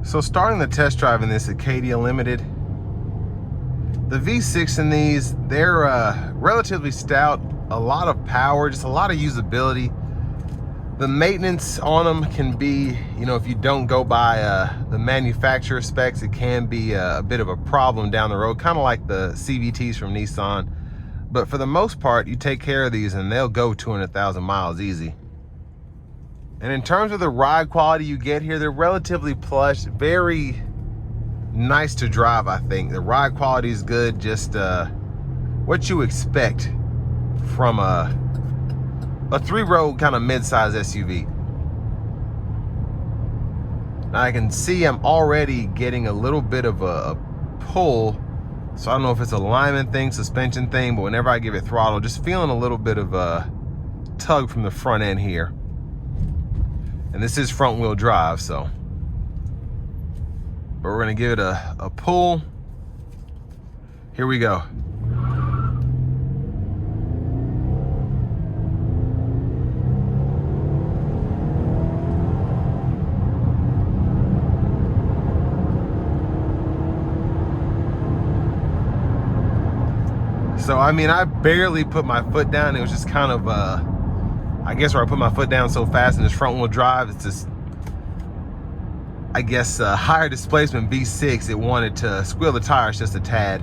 So starting the test drive in this Acadia Limited, the V6 in these, they're relatively stout, a lot of power, just a lot of usability. The maintenance on them can be, you know, if you don't go by the manufacturer specs, it can be a bit of a problem down the road, kind of like the CVTs from Nissan. But for the most part, you take care of these and they'll go 200,000 miles easy. And in terms of the ride quality you get here, they're relatively plush, very nice to drive, I think. The ride quality is good, just what you expect from a three-row kind of mid-size SUV. Now I can see I'm already getting a little bit of a pull, so I don't know if it's a alignment thing, suspension thing, but whenever I give it throttle, just feeling a little bit of a tug from the front end here. And this is front wheel drive, so. But we're gonna give it a pull. Here we go. So, I mean, I barely put my foot down. It was just kind of, I guess where I put my foot down so fast in this front wheel drive, it's just, I guess, higher displacement V6, it wanted to squeal the tires just a tad.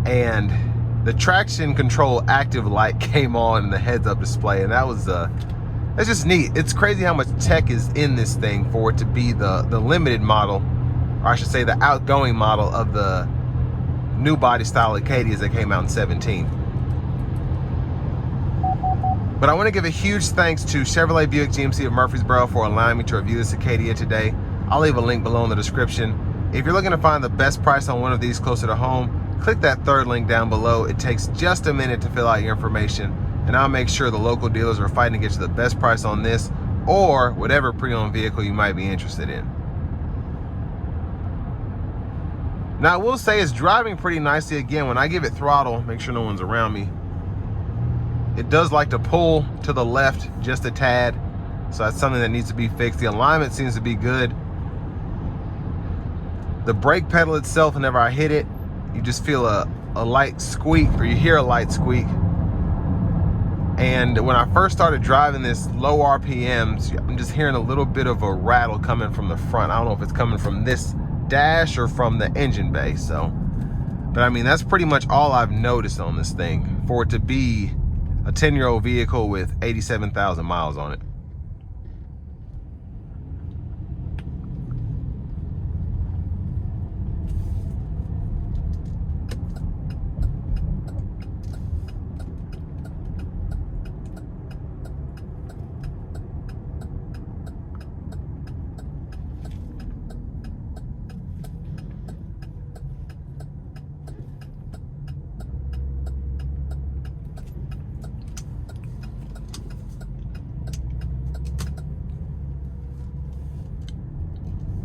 And the traction control active light came on in the heads up display. And that was, that's just neat. It's crazy how much tech is in this thing for it to be the limited model, or I should say the outgoing model of the new body style Acadias that came out in 17. But I want to give a huge thanks to Chevrolet Buick GMC of Murfreesboro for allowing me to review this Acadia today. I'll leave a link below in the description. If you're looking to find the best price on one of these closer to home, click that third link down below. It takes just a minute to fill out your information, and I'll make sure the local dealers are fighting to get you the best price on this or whatever pre-owned vehicle you might be interested in. Now, I will say it's driving pretty nicely. Again, when I give it throttle, make sure no one's around me, it does like to pull to the left just a tad. So that's something that needs to be fixed. The alignment seems to be good. The brake pedal itself, whenever I hit it, you just feel a light squeak, or you hear a light squeak. And when I first started driving this low RPMs, I'm just hearing a little bit of a rattle coming from the front. I don't know if it's coming from this dash or from the engine bay. So, but I mean, that's pretty much all I've noticed on this thing for it to be a 10-year-old vehicle with 87,000 miles on it.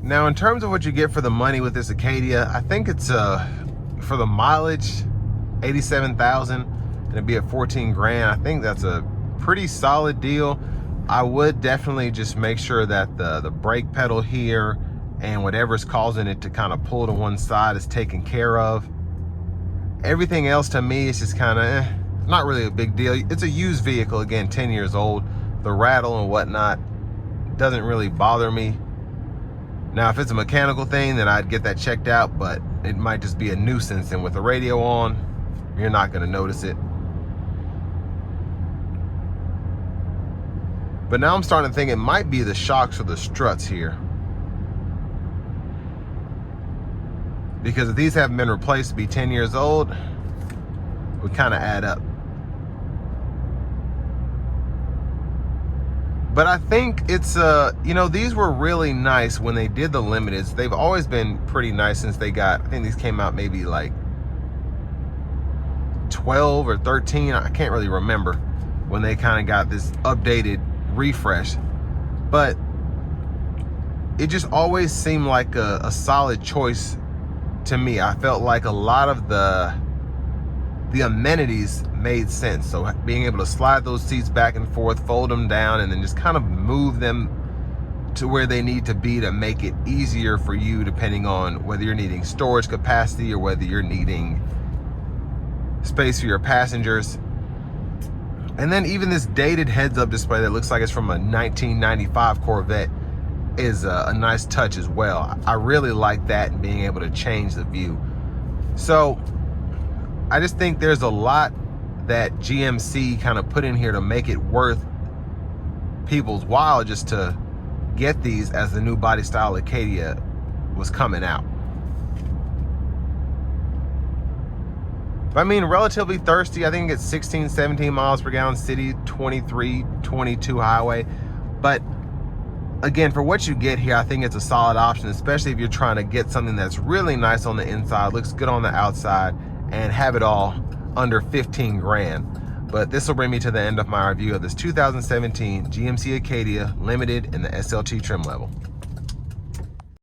Now, in terms of what you get for the money with this Acadia, I think it's for the mileage, 87,000, and it'd be at 14 grand. I think that's a pretty solid deal. I would definitely just make sure that the brake pedal here and whatever's causing it to kind of pull to one side is taken care of. Everything else to me is just kind of not really a big deal. It's a used vehicle, again, 10 years old. The rattle and whatnot doesn't really bother me. Now, if it's a mechanical thing, then I'd get that checked out, but it might just be a nuisance. And with the radio on, you're not going to notice it. But now I'm starting to think it might be the shocks or the struts here. Because if these haven't been replaced to be 10 years old, it would kind of add up. But I think it's, you know, these were really nice when they did the limiteds. They've always been pretty nice since they got, I think these came out maybe like 12 or 13. I can't really remember when they kind of got this updated refresh. But it just always seemed like a solid choice to me. I felt like a lot of the amenities made sense. So being able to slide those seats back and forth, fold them down, and then just kind of move them to where they need to be to make it easier for you, depending on whether you're needing storage capacity or whether you're needing space for your passengers. And then even this dated heads-up display that looks like it's from a 1995 Corvette is a nice touch as well. I really like that, and being able to change the view. So I just think there's a lot that GMC kind of put in here to make it worth people's while just to get these as the new body style Acadia was coming out. But I mean, relatively thirsty. I think it's 16, 17 miles per gallon city, 23, 22 highway. But again, for what you get here, I think it's a solid option, especially if you're trying to get something that's really nice on the inside, looks good on the outside, and have it all under 15 grand. But this will bring me to the end of my review of this 2017 GMC Acadia Limited in the SLT trim level.